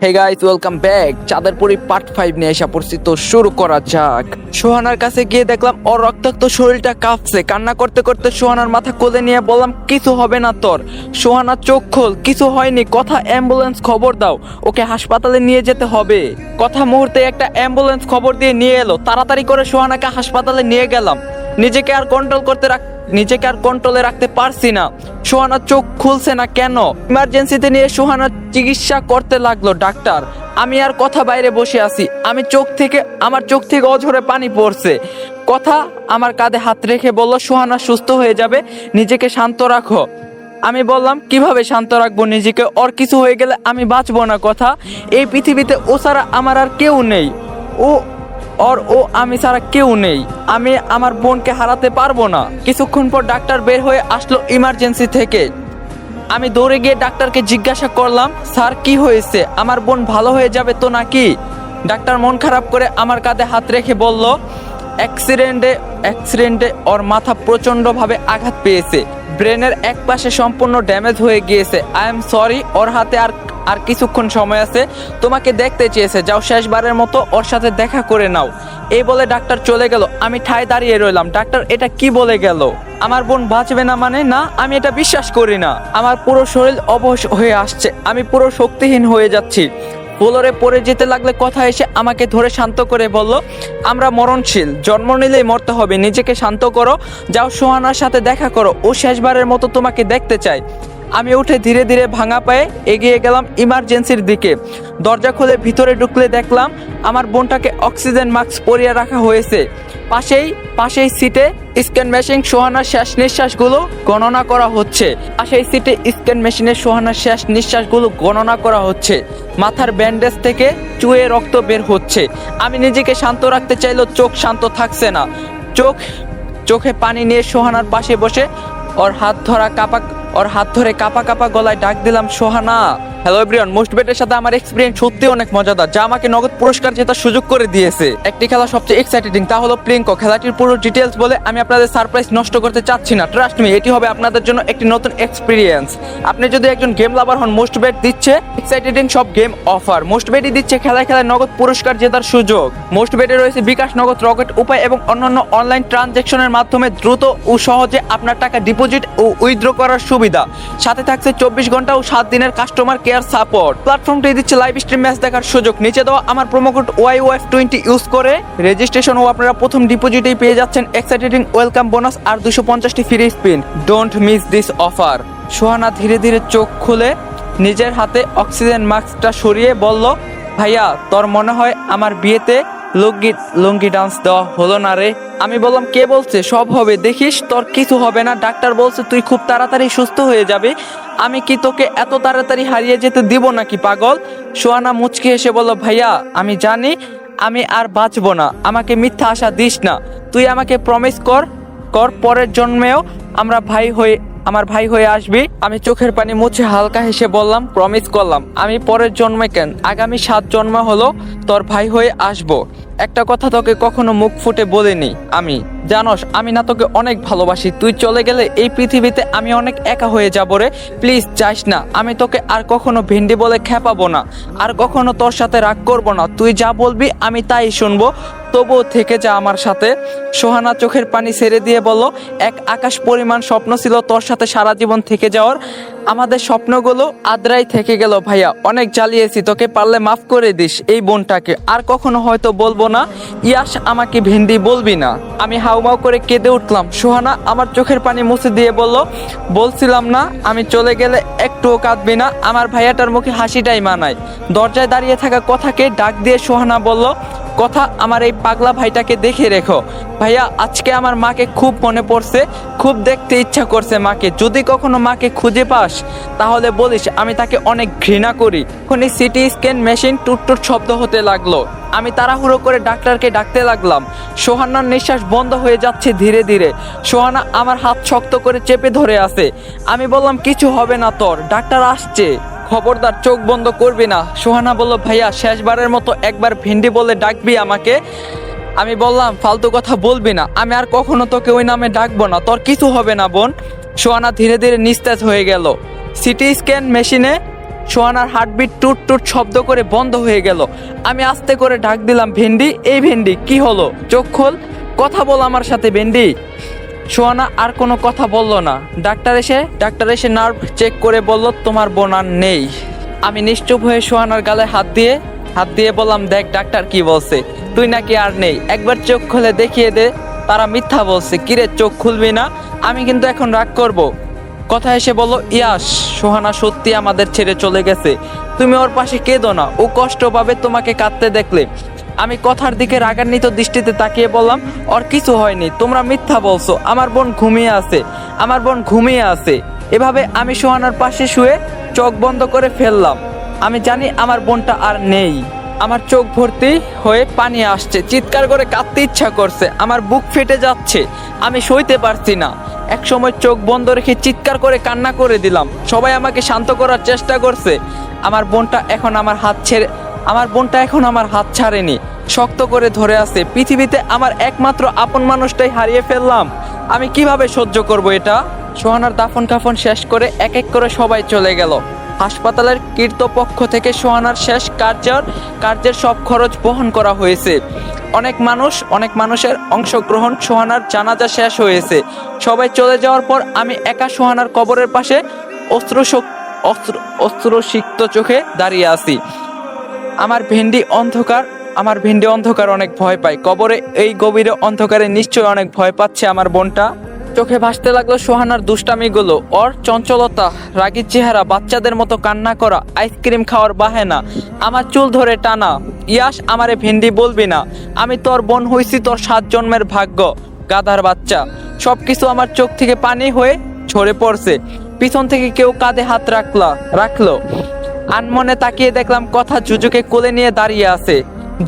হে guys, welcome back. চাঁদেরপুরি part 5 নিয়ে এসে পড়ছি, তো শুরু করা যাক। সোহানার কাছে গিয়ে দেখলাম ওর রক্তাক্ত শরীরটা কাঁপছে। কান্না করতে করতে সোহানার মাথা কোলে নিয়ে বললাম, কিছু হবে না তোর। সোহানা চোখ খোল, কিছু হয়নি। কথা, অ্যাম্বুলেন্স খবর দাও, ওকে হাসপাতালে নিয়ে যেতে হবে। কথা মুহূর্তে একটা অ্যাম্বুলেন্স খবর দিয়ে নিয়ে এলো। তাড়াতাড়ি করে সোহানাকে হাসপাতালে নিয়ে গেলাম। নিজেকে আর কন্ট্রোলে রাখতে পারছি না। সোহানার চোখ খুলছে না কেন? ইমার্জেন্সিতে নিয়ে সোহানার চিকিৎসা করতে লাগলো ডাক্তার। আমি আর কথা বাইরে বসে আছি। আমার চোখ থেকে অঝরে পানি পড়ছে। কথা আমার কাঁধে হাত রেখে বলল, সোহানা সুস্থ হয়ে যাবে, নিজেকে শান্ত রাখো। আমি বললাম, কিভাবে শান্ত রাখবো নিজেকে? ওর কিছু হয়ে গেলে আমি বাঁচবো না। কথা, এই পৃথিবীতে ও ছাড়া আমার আর কেউ নেই। আমি ছাড়া কেউ নেই। আমি আমার বোনকে হারাতে পারবো না। কিছুক্ষণ পর ডাক্তার বের হয়ে আসলো ইমার্জেন্সি থেকে। আমি দৌড়ে গিয়ে ডাক্তারকে জিজ্ঞাসা করলাম, স্যার কি হয়েছে? আমার বোন ভালো হয়ে যাবে তো নাকি? ডাক্তার মন খারাপ করে আমার কাঁধে হাত রেখে বলল, অ্যাক্সিডেন্টে ওর মাথা প্রচণ্ডভাবে আঘাত পেয়েছে। ব্রেনের এক পাশে সম্পূর্ণ ড্যামেজ হয়ে গিয়েছে। I am sorry. ওর হাতে আর কিছুক্ষণ সময় আছে। তোমাকে দেখতে চেয়েছে, যাও শেষবারের মতো ওর সাথে দেখা করে নাও। এই বলে ডাক্তার চলে গেল। আমি ঠায় দাঁড়িয়ে রইলাম। ডাক্তার এটা কি বলে গেল? আমার বোন বাঁচবে না মানে? না, আমি এটা বিশ্বাস করি না। আমার পুরো শরীর অবশ হয়ে আসছে। আমি পুরো শক্তিহীন হয়ে যাচ্ছি। ফ্লোরে পড়ে যেতে লাগলে কথা এসে আমাকে ধরে শান্ত করে বলল, আমরা মরণশীল, জন্ম নিলেই মরতে হবে। নিজেকে শান্ত করো, যাও সোহানার সাথে দেখা করো, ও শেষবারের মতো তোমাকে দেখতে চাই। আমি উঠে ধীরে ধীরে ভাঙা পায়ে এগিয়ে গেলাম ইমার্জেন্সির দিকে। দরজা খুলে ভিতরে ঢুকলে দেখলাম আমার বোনটাকে অক্সিজেন মাস্ক পরিয়ে রাখা হয়েছে। পাশেই সিটে স্ক্যান মেশিন, সোহানার শেষ নিঃশ্বাসগুলো গণনা করা হচ্ছে। মাথার ব্যান্ডেজ থেকে চুয়ে রক্ত বের হচ্ছে। আমি নিজেকে শান্ত রাখতে চাইলেও চোখ শান্ত থাকছে না। চোখে পানি নিয়ে সোহানার পাশে বসে ওর হাত ধরে কাঁপা কাঁপা গলায় ডাক দিলাম, সোহানা। হ্যালো এভরিওয়ান, মোস্ট বেটের সাথে আমার এক্সপিরিয়েন্স সত্যি অনেক মজাদার, যা আমাকে নগদ পুরস্কার জেতার সুযোগ করে দিয়েছে। একটি খেলা সবচেয়ে এক্সাইটিং, তা হলো প্লিঙ্কো। খেলাটির পুরো ডিটেলস বলে আমি আপনাদের সারপ্রাইজ নষ্ট করতে চাচ্ছি না। ট্রাস্ট মি, এটি হবে আপনাদের জন্য একটি নতুন এক্সপিরিয়েন্স। আপনি যদি একজন গেম লাভার হন, মোস্ট বেট দিচ্ছে এক্সাইটিং সব গেম অফার। মোস্ট বেটই দিচ্ছে খেলায় নগদ পুরস্কার জেতার সুযোগ। মোস্ট বেটে রয়েছে বিকাশ, নগদ, রকেট উপায় এবং অন্যান্য অনলাইন ট্রানজ্যাকশনের মাধ্যমে দ্রুত ও সহজে আপনার টাকা ডিপোজিট ও উইথড্র করার সুবিধা। সাথে থাকছে 24 ঘন্টা ও 7 দিনের কাস্টমার কেয়ার সাপোর্ট। প্ল্যাটফর্মটি দিচ্ছে লাইভ স্ট্রিম ম্যাচ দেখার সুযোগ। নিচে দেওয়া আমার প্রোমো কোড YOF20 ইউজ করে রেজিস্ট্রেশন ও আপনারা প্রথম ডিপোজিটেই পেয়ে যাচ্ছেন এক্সাইটিং ওয়েলকাম বোনাস আর 250টি free spin. Don't miss this offer. Sohana ধীরে ধীরে চোখ খুলে নিজের হাতে অক্সিজেন মাস্কটা সরিয়ে বলল, ভাইয়া, তোর মনে হয় আমার বিয়েতে লুঙ্গি ডান্স দেওয়া হলো না রে? আমি বললাম, কে বলছে? সব হবে, দেখিস, তোর কিছু হবে না। ডাক্তার বলছে তুই খুব তাড়াতাড়ি সুস্থ হয়ে যাবে। আমি কি তোকে এত তাড়াতাড়ি হারিয়ে যেতে দিব নাকি, পাগল? সোহানা মুচকি হেসে বলল, ভাইয়া, আমি জানি আমি আর বাঁচবো না। আমাকে মিথ্যা আশা দিস না। তুই আমাকে প্রমিস কর পরের জন্মেও আমার ভাই হয়ে আসবি। আমি চোখের পানি মুছে হালকা হেসে বললাম, প্রমিস করলাম। আমি পরের জন্মে কেন, আগামী 7 জন্ম হলো তোর ভাই হয়ে আসবো। একটা কথা তোকে কখনো মুখ ফুটে বলিনি। আমি জানোস আমি না তোকে অনেক ভালোবাসি। তুই চলে গেলে এই পৃথিবীতে আমি অনেক একা হয়ে যাবো রে। প্লিজ যাস না। আমি তোকে আর কখনো ভেন্ডি বলে খেপাবো না, আর কখনো তোর সাথে রাগ করবো না। তুই যা বলবি আমি তাই শুনবো, তবুও থেকে যা আমার সাথে। সোহানা চোখের পানি ছেড়ে দিয়ে বলল, এক আকাশ পরিমাণ স্বপ্ন ছিল তোর সাথে সারা জীবন থেকে যাওয়ার। আমাদের স্বপ্নগুলো আদ্রাই থেকে গেল ভাইয়া। অনেক জ্বালিয়েছি তোকে, পারলে মাফ করে দিস এই বোনটাকে। আর কখনো হয়তো বলবো না, ইয়াস, আমাকে ভেন্ডি বলবি না। আমি হাউমাউ করে কেঁদে উঠলাম। সোহানা আমার চোখের পানি মুছে দিয়ে বলল, বলছিলাম না আমি চলে গেলে একটুও কাঁদবি না? আমার ভাইয়াটার মুখে হাসিটাই মানায়। দরজায় দাঁড়িয়ে থাকা কথাকে ডাক দিয়ে সোহানা বলল, কথা, আমার এই পাগলা ভাইটাকে দেখে রেখো। ভাইয়া, আজকে আমার মাকে খুব মনে পড়ছে, খুব দেখতে ইচ্ছা করছে মাকে। যদি কখনো মাকে খুঁজে পাস তাহলে বলিস আমি তাকে অনেক ঘৃণা করি। এখনই সিটি স্ক্যান মেশিন টুটটুট শব্দ হতে লাগলো। আমি তাড়াহুড়ো করে ডাক্তারকে ডাকতে লাগলাম। সোহানার নিঃশ্বাস বন্ধ হয়ে যাচ্ছে ধীরে ধীরে। সোহানা আমার হাত শক্ত করে চেপে ধরে আছে। আমি বললাম, কিছু হবে না তোর, ডাক্তার আসছে, খবরদার চোখ বন্ধ করবি না। সোহানা বলল, ভাইয়া, শেষবারের মতো একবার ভেন্ডি বলে ডাকবি আমাকে? আমি বললাম, ফালতু কথা বলবি না। আমি আর কখনো তোকে ওই নামে ডাকবো না। তোর কিছু হবে না বোন। সোহানা ধীরে ধীরে নিস্তেজ হয়ে গেল। সিটি স্ক্যান মেশিনে সোহানার হার্টবিট টুট টুট শব্দ করে বন্ধ হয়ে গেল। আমি আস্তে করে ডাক দিলাম, ভেন্ডি, এই ভেন্ডি, কি হলো? চোখ খোল, কথা বল আমার সাথে ভেন্ডি। সোহানা আর কোনো কথা বলল না। ডাক্তার এসে নার্ভ চেক করে বলল, তোমার বোন আর নেই। আমি নিশ্চুপ হয়ে সোহানার গালে হাত দিয়ে বললাম, দেখ ডাক্তার কি বলছে, তুই নাকি আর নেই, একবার চোখ খুলে দেখিয়ে দে। তারা মিথ্যা বলছে। কিরে, চোখ খুলবি না? আমি কিন্তু এখন রাগ করব। কথা এসে বলল, ইয়াস, সোহানা সত্যি আমাদের ছেড়ে চলে গেছে। তুমি ওর পাশে কেঁদো না, ও কষ্ট পাবে তোমাকে কাঁদতে দেখলে। আমি কথার দিকে রাগান্বিত দৃষ্টিতে তাকিয়ে বললাম, ওর কিছু হয়নি, তোমরা মিথ্যা বলছো, আমার বোন ঘুমিয়ে আছে। এভাবে আমি সোহানার পাশে শুয়ে চোখ বন্ধ করে ফেললাম। আমি জানি আমার বোনটা আর নেই। আমার চোখ ভর্তি হয়ে পানি আসছে, চিৎকার করে কাঁদতে ইচ্ছা করছে, আমার বুক ফেটে যাচ্ছে, আমি সইতে পারছি না। এক সময় চোখ বন্ধ রেখে চিৎকার করে কান্না করে দিলাম। সবাই আমাকে শান্ত করার চেষ্টা করছে। আমার বোনটা এখন আমার হাত ছাড়েনি, শক্ত করে ধরে আছে। পৃথিবীতে আমার একমাত্র আপন মানুষটাই হারিয়ে ফেললাম। আমি কিভাবে সহ্য করব এটা? সোহানার দাফন কাফন শেষ করে এক এক করে সবাই চলে গেল। হাসপাতালের কর্তৃপক্ষ থেকে সোহানার শেষ কার্যের সব খরচ বহন করা হয়েছে। অনেক মানুষের অংশগ্রহণ। সোহানার জানাজা শেষ হয়েছে। সবাই চলে যাওয়ার পর আমি একা সোহানার কবরের পাশে অশ্রুসিক্ত চোখে দাঁড়িয়ে আছি। আমার ভেন্ডি অন্ধকার অনেক ভয় পায়। কবরে এই গভীরে অন্ধকারে নিশ্চয় অনেক ভয় পাচ্ছে আমার বোনটা। চোখে ভাসতে লাগলো সোহানার দুষ্টামিগুলো, ওর চঞ্চলতা, রাগী চেহারা, বাচ্চাদের মতো কান্না করা, আইসক্রিম খাওয়ার বাহানা, আমার চুল ধরে টানা। ইয়াস, আমারে ভেন্ডি বলবি না, আমি তোর বোন হইছি, তোর 7 জন্মের ভাগ্য, গাধার বাচ্চা। সবকিছু আমার চোখ থেকে পানি হয়ে ঝরে পড়ছে। পিছন থেকে কেউ কাঁধে হাত রাখলো। আনমনে তাকিয়ে দেখলাম কথা জুজুকে কোলে নিয়ে দাঁড়িয়ে আছে।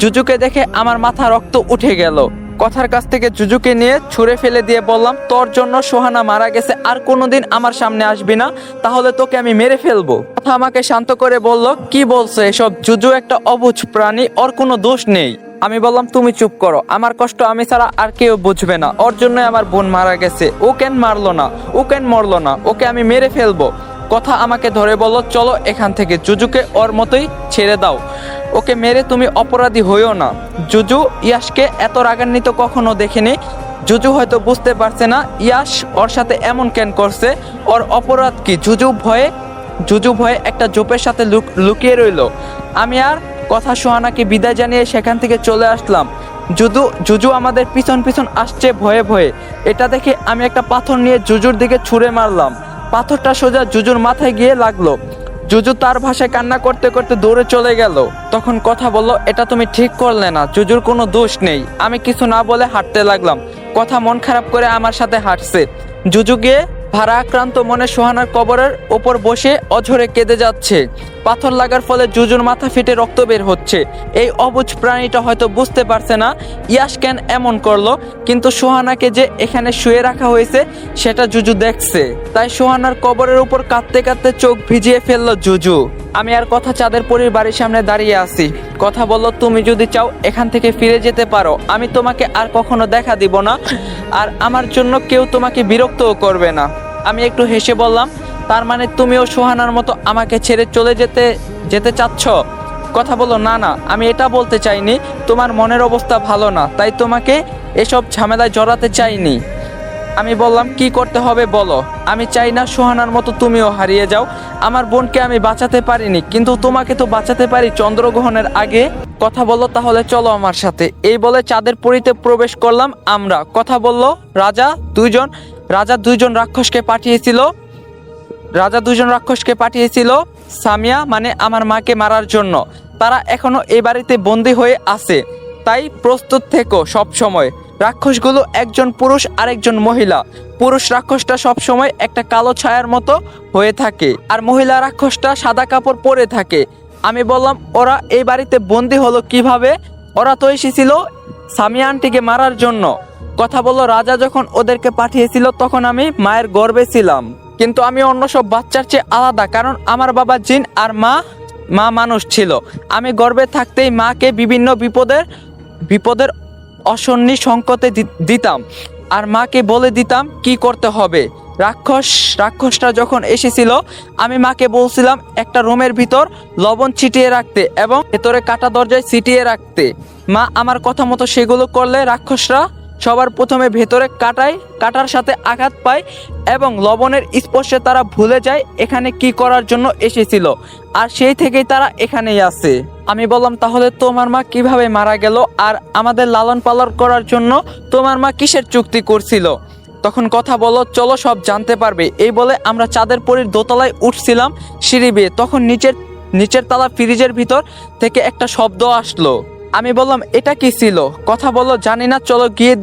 জুজুকে দেখে আমার মাথা রক্ত উঠে গেল। কথার কাছ থেকে জুজুকে নিয়ে ছুঁড়ে ফেলে দিয়ে বললাম, তোর জন্য সোহানা মারা গেছে, আর কোনোদিন আমার সামনে আসবি না, তাহলে তোকে আমি মেরে ফেলবো। কথা আমাকে শান্ত করে বলল, কি বলছো এসব? জুজু একটা অবুঝ প্রাণী, ওর কোনো দোষ নেই। আমি বললাম, তুমি চুপ করো, আমার কষ্ট আমি ছাড়া আর কেউ বুঝবে না, ওর জন্যই আমার বোন মারা গেছে। ও কেন মরলো না, ওকে আমি মেরে ফেলবো। কথা আমাকে ধরে বলল, চলো এখান থেকে, জুজুকে ওর মতোই ছেড়ে দাও, ওকে মেরে তুমি অপরাধী হইও না। জুজু ইয়াসকে এত রাগান্বিত কখনো দেখেনি। জুজু হয়তো বুঝতে পারছে না ইয়াস ওর সাথে এমন কেন করছে, ওর অপরাধ কি। জুজু ভয়ে একটা জোপের সাথে লুকিয়ে রইল। আমি আর কথা সোহানাকে বিদায় জানিয়ে সেখান থেকে চলে আসলাম। জুজু আমাদের পিছন আসছে ভয়ে ভয়ে। এটা দেখে আমি একটা পাথর নিয়ে জুজুর দিকে ছুঁড়ে মারলাম। পাথরটা সোজা জুজুর মাথায় গিয়ে লাগলো। জুজু তার ভাষায় কান্না করতে করতে দৌড়ে চলে গেল। তখন কথা বলল, এটা তুমি ঠিক করলে না, জুজুর কোনো দোষ নেই। আমি কিছু না বলে হাঁটতে লাগলাম। কথা মন খারাপ করে আমার সাথে হাঁটছে। জুজু গিয়ে ভারাক্রান্ত মনে সোহানার কবরের ওপর বসে অঝরে কেঁদে যাচ্ছে। পাথর লাগার ফলে জুজুর মাথা ফেটে রক্ত বের হচ্ছে। এই অবুঝ প্রাণীটা হয়তো বুঝতে পারছে না ইয়াস কেন এমন করলো, কিন্তু সোহানাকে যে এখানে শুয়ে রাখা হয়েছে সেটা জুজু দেখছে। তাই সোহানার কবরের উপর কাঁদতে কাঁদতে চোখ ভিজিয়ে ফেললো জুজু। আমি আর কথা চাঁদের পরীর বাড়ির সামনে দাঁড়িয়ে আছি। কথা বলল, তুমি যদি চাও এখান থেকে ফিরে যেতে পারো, আমি তোমাকে আর কখনো দেখা দিব না, আর আমার জন্য কেউ তোমাকে বিরক্তও করবে না। আমি একটু হেসে বললাম, তার মানে তুমিও সোহানার মতো আমাকে ছেড়ে চলে যেতে চাচ্ছ? কথা বলল, না, আমি এটা বলতে চাইনি, তোমার মনের অবস্থা ভালো না, তাই তোমাকে এসব ঝামেলায় জড়াতে চাইনি। আমি বললাম, কি করতে হবে বলো। আমি চাই না সোহানার মতো তুমিও হারিয়ে যাও। আমার বোনকে আমি বাঁচাতে পারিনি, কিন্তু তোমাকে তো বাঁচাতে পারি চন্দ্রগ্রহণের আগে। কথা বলল, তাহলে চলো আমার সাথে। এই বলে চাঁদের পরীতে প্রবেশ করলাম আমরা। কথা বলল, রাজা দুইজন রাক্ষসকে পাঠিয়েছিল সামিয়া মানে আমার মাকে মারার জন্য। তারা এখনো এই বাড়িতে বন্দী হয়ে আছে, তাই প্রস্তুত থেকো সব সময়। রাক্ষসগুলো একজন পুরুষ আর একজন মহিলা। পুরুষ রাক্ষসটা সবসময় একটা কালো ছায়ার মতো হয়ে থাকে, আর মহিলা রাক্ষসটা সাদা কাপড় পরে থাকে। আমি বললাম, ওরা এই বাড়িতে বন্দী হলো কিভাবে? ওরা তো এসেছিল সামিয়া আন্টিকে মারার জন্য। কথা বলল, রাজা যখন ওদেরকে পাঠিয়েছিল তখন আমি মায়ের গর্ভে ছিলাম, কিন্তু আমি অন্য সব বাচ্চার চেয়ে আলাদা, কারণ আমার বাবা জিন আর মা মানুষ ছিল। আমি গর্ভে থাকতেই মাকে বিভিন্ন বিপদের অসন্নি সংকটে দিতাম, আর মাকে বলে দিতাম কি করতে হবে। রাক্ষসটা যখন এসেছিল আমি মাকে বলছিলাম একটা রুমের ভিতর লবণ ছিটিয়ে রাখতে এবং ভেতরে কাটা দরজায় ছিটিয়ে রাখতে। মা আমার কথা মতো সেগুলো করলে রাক্ষসরা সবার প্রথমে ভেতরে কাটার সাথে আঘাত পায় এবং লবণের স্পর্শে তারা ভুলে যায় এখানে কি করার জন্য এসেছিল, আর সেই থেকেই তারা এখানেই আছে। আমি বললাম তাহলে তোমার মা কিভাবে মারা গেল, আর আমাদের লালন পালন করার জন্য তোমার মা কিসের চুক্তি করছিল? তখন কথা বলো, চলো সব জানতে পারবে। এই বলে আমরা চাঁদের পরীর দোতলায় উঠছিলাম সিঁড়ি বেয়ে, তখন নিচের তলা ফ্রিজের ভিতর থেকে একটা শব্দ আসলো। আমি বললাম এটা কি ছিল? কথা বলো, জানি না, চলো গিয়ে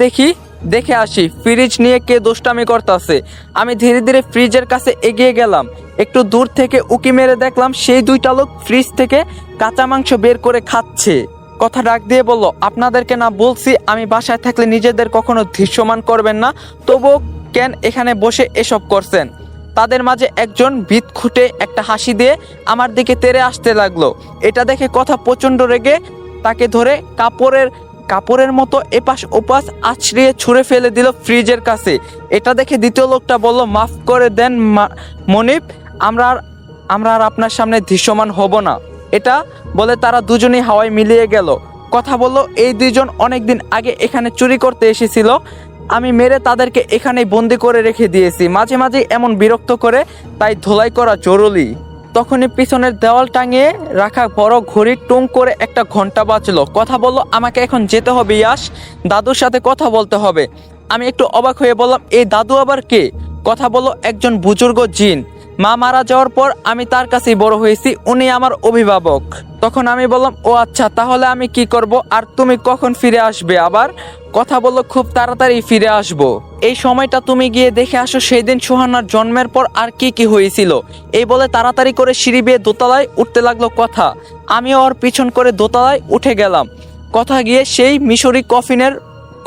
দেখে আসি ফ্রিজ নিয়ে কে দুষ্টামি করতেছে। আমি ধীরে ধীরে ফ্রিজের কাছে এগিয়ে গেলাম। একটু দূর থেকে উকি মেরে দেখলাম সেই দুইটা লোক ফ্রিজ থেকে কাঁচা মাংস বের করে খাচ্ছে। কথা ডাক দিয়ে বলল, আপনাদেরকে না বলছি আমি বাসায় থাকলে নিজেদের কখনো দৃশ্যমান করবেন না, তবুও কেন এখানে বসে এসব করছেন? তাদের মাঝে একজন ভিত খুঁটে একটা হাসি দিয়ে আমার দিকে তেড়ে আসতে লাগলো। এটা দেখে কথা প্রচণ্ড রেগে তাকে ধরে কাপড়ের মতো এপাশ ওপাশ আছড়িয়ে ছুঁড়ে ফেলে দিল ফ্রিজের কাছে। এটা দেখে দ্বিতীয় লোকটা বলল, মাফ করে দেন মনিব, আমরা আর আপনার সামনে দৃশ্যমান হব না। এটা বলে তারা দুজনেই হাওয়ায় মিলিয়ে গেল। কথা বলল, এই দুইজন অনেকদিন আগে এখানে চুরি করতে এসেছিল, আমি মেরে তাদেরকে এখানেই বন্দি করে রেখে দিয়েছি। মাঝে মাঝে এমন বিরক্ত করে, তাই ধোলাই করা জরুরি। তখনই পিছনের দেওয়াল টাঙিয়ে রাখা বড় ঘড়ি টুং করে একটা ঘন্টা বাজলো। কথা বলল, আমাকে এখন যেতে হবে ইয়াস, দাদুর সাথে কথা বলতে হবে। আমি একটু অবাক হয়ে বললাম, এই দাদু আবার কে? কথা বলল, একজন বুজুর্গ জিন। মা মারা যাওয়ার পর আমি তার কাছেই বড় হয়েছি, উনি আমার অভিভাবক। তখন আমি বললাম, ও আচ্ছা, তাহলে আমি কি করব, আর তুমি কখন ফিরে আসবে আবার? কথা বলল, খুব তাড়াতাড়ি ফিরে আসব। এই সময়টা তুমি গিয়ে দেখে আসো সেই দিন সোহানার জন্মের পর আর কি কি হয়েছিল। এই বলে তাড়াতাড়ি করে সিঁড়ি বেয়ে দোতলায় উঠতে লাগলো কথা। আমিও ওর পিছন করে দোতলায় উঠে গেলাম। কথা গিয়ে সেই মিশরি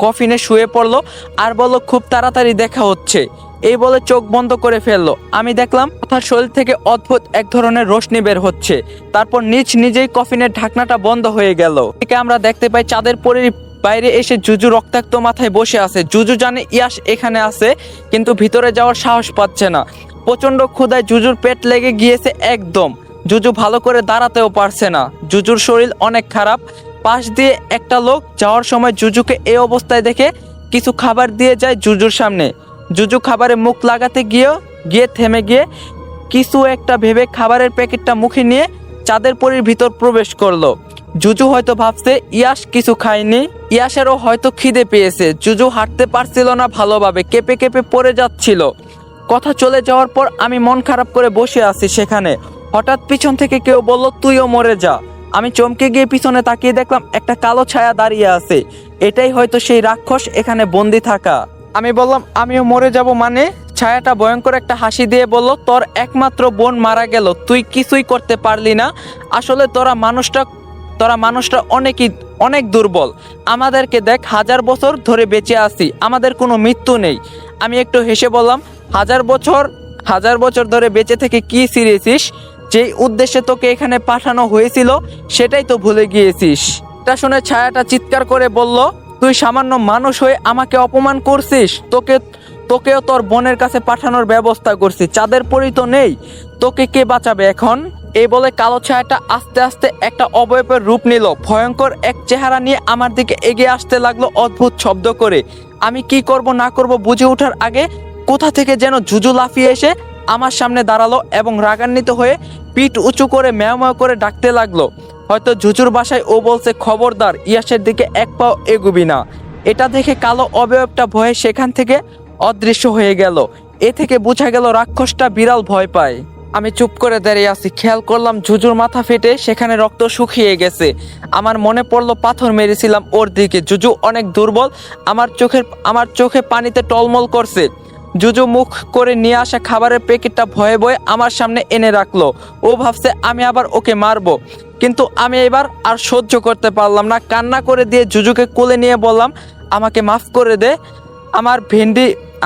কফিনে শুয়ে পড়লো আর বলল, খুব তাড়াতাড়ি দেখা হচ্ছে। এই বলে চোখ বন্ধ করে ফেললো। আমি দেখলাম কথার শরীর থেকে অদ্ভুত এক ধরনের রোশনি বের হচ্ছে। তারপর নিজেই কফিনের ঢাকনাটা বন্ধ হয়ে গেল। একে আমরা দেখতে পাই চাঁদের পরীর বাইরে এসে জুজু রক্তাক্ত মাথায় বসে আছে। জুজু জানে ইয়াস এখানে আছে, কিন্তু ভিতরে যাওয়ার সাহস পাচ্ছে না। প্রচন্ড ক্ষুধায় জুজুর পেট লেগে গিয়েছে একদম। জুজু ভালো করে দাঁড়াতেও পারছে না। জুজুর শরীর অনেক খারাপ। পাশ দিয়ে একটা লোক যাওয়ার সময় জুজুকে এই অবস্থায় দেখে কিছু খাবার দিয়ে যায় জুজুর সামনে। জুজু খাবারে মুখ লাগাতে গিয়ে থেমে গিয়ে কিছু একটা ভেবে খাবারের প্যাকেটটা মুখে নিয়ে চাঁদের পরীর ভিতর প্রবেশ করলো। জুজু হয়তো ভাবছে ইয়াস কিছু খায়নি, ইয়াসেরও হয়তো খিদে পেয়েছে। জুজু হাঁটতে পারছিল না ভালোভাবে, কেঁপে কেঁপে পড়ে যাচ্ছিল। কথা চলে যাওয়ার পর আমি মন খারাপ করে বসে আছি সেখানে। হঠাৎ পিছন থেকে কেউ বলল, তুইও মরে যা। আমি চমকে গিয়ে পিছনে তাকিয়ে দেখলাম একটা কালো ছায়া দাঁড়িয়ে আছে। এটাই হয়তো সেই রাক্ষস এখানে বন্দি থাকা। আমি বললাম, আমিও মরে যাব মানে? ছায়াটা ভয়ঙ্কর একটা হাসি দিয়ে বলল, তোর একমাত্র বোন মারা গেল, তুই কিছুই করতে পারলি না। আসলে তোরা মানুষটা অনেক দুর্বল। আমাদেরকে দেখ, 1000 বছর ধরে বেঁচে আছি, আমাদের কোনো মৃত্যু নেই। আমি একটু হেসে বললাম, 1000 বছর ধরে বেঁচে থেকে কি ছিঁড়েছিস? যেই উদ্দেশ্যে তোকে এখানে পাঠানো হয়েছিল সেটাই তো ভুলে গিয়েছিস। এটা শুনে ছায়াটা চিৎকার করে বলল, তুই সামান্য মানুষ হয়ে আমাকে অপমান করছিস? তোকেও তোর বোনের কাছে পাঠানোর ব্যবস্থা করছি। চাঁদের পরী তো নেই, তোকে কে বাঁচাবে এখন? এই বলে কালো ছায়াটা আস্তে আস্তে একটা অবয়বের রূপ নিল। ভয়ঙ্কর এক চেহারা নিয়ে আমার দিকে এগিয়ে আসতে লাগলো অদ্ভুত শব্দ করে। আমি কি করব না করব বুঝে ওঠার আগে কোথা থেকে যেন জুজু লাফিয়ে এসে আমার সামনে দাঁড়ালো এবং রাগান্বিত হয়ে পিঠ উঁচু করে ম্যাও ম্যাও করে ডাকতে লাগলো। হয়তো জুজুর বাসায় ও বলছে, খবরদার ইয়াসের দিকে এক পাও এগুবি না। এটা দেখে কালো অবয়বটা ভয়ে সেখান থেকে অদৃশ্য হয়ে গেল। এ থেকে বোঝা গেল রাক্ষসটা বিড়াল ভয় পায়। আমি চুপ করে দাঁড়িয়ে আছি। খেয়াল করলাম জুজুর মাথা ফেটে সেখানে রক্ত শুকিয়ে গেছে। আমার মনে পড়লো পাথর মেরেছিলাম ওর দিকে। জুজু অনেক দুর্বল। আমার চোখে পানিতে টলমল করছে। জুজু মুখ করে নিয়ে আসা খাবারের প্যাকেটটা ভয়ে ভয়ে আমার সামনে এনে রাখলো। ও ভাবছে আমি আবার ওকে মারবো, কিন্তু আমি এবার আর সহ্য করতে পারলাম না। কান্না করে দিয়ে জুজুকে কোলে নিয়ে বললাম, আমাকে মাফ করে দে। আমার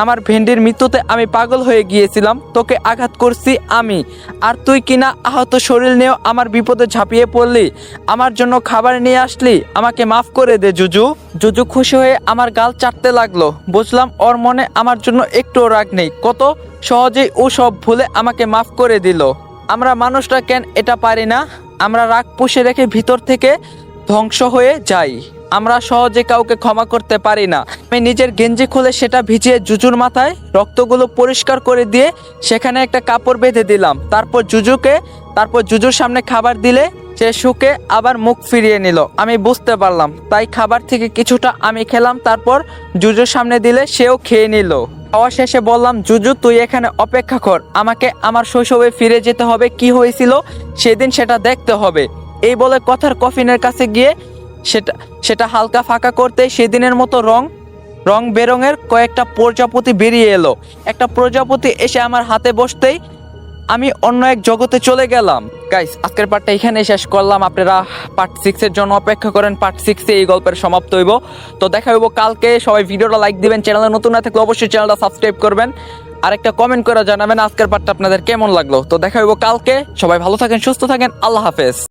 আমার ভেন্ডির মৃত্যুতে আমি পাগল হয়ে গিয়েছিলাম, তোকে আঘাত করছি আমি, আর তুই কিনা আহত শরীর নিয়েও আমার বিপদে ঝাঁপিয়ে পড়লি, আমার জন্য খাবার নিয়ে আসলি, আমাকে মাফ করে দে জুজু। জুজু খুশি হয়ে আমার গাল চাটতে লাগলো। বুঝলাম ওর মনে আমার জন্য একটুও রাগ নেই, কত সহজেই ও সব ভুলে আমাকে মাফ করে দিল। আমরা মানুষরা কেন এটা পারি না? আমরা রাগ পুষে রেখে ভিতর থেকে ধ্বংস হয়ে যাই। আমরা সহজে কাউকে ক্ষমা করতে পারি না। আমি নিজের গেঞ্জি খুলে সেটা ভিজিয়ে জুজুর মাথায় রক্তগুলো পরিষ্কার করে দিয়ে সেখানে একটা কাপড় বেঁধে দিলাম। তারপর জুজুর সামনে খাবার দিলে সে শুকে আবার মুখ ফিরিয়ে নিল। আমি বুঝতে পারলাম, তাই খাবার থেকে কিছুটা আমি খেলাম, তারপর জুজুর সামনে দিলে সেও খেয়ে নিল। খাওয়া শেষে বললাম, জুজু তুই এখানে অপেক্ষা কর, আমাকে আমার শৈশবে ফিরে যেতে হবে, কি হয়েছিল সেদিন সেটা দেখতে হবে। এই বলে কথার কফিনের কাছে গিয়ে সেটা হালকা ফাঁকা করতে সেদিনের মতো রং বেরঙের কয়েকটা প্রজাপতি বেরিয়ে এলো। একটা প্রজাপতি এসে আমার হাতে বসতেই আমি অন্য এক জগতে চলে গেলাম। গাইস, আজকের পার্টটা এখানে শেষ করলাম। আপনারা পার্ট 6 এর জন্য অপেক্ষা করেন, পার্ট 6 এ এই গল্পের সমাপ্ত হইব। তো দেখা হইব কালকে। সবাই ভিডিওটা লাইক দিবেন, চ্যানেলে নতুন না থাকলে অবশ্যই চ্যানেলটা সাবস্ক্রাইব করবেন, আর একটা কমেন্ট করে জানাবেন আজকের পার্টটা আপনাদের কেমন লাগলো। তো দেখা হইব কালকে। সবাই ভালো থাকেন, সুস্থ থাকেন, আল্লাহ হাফেজ।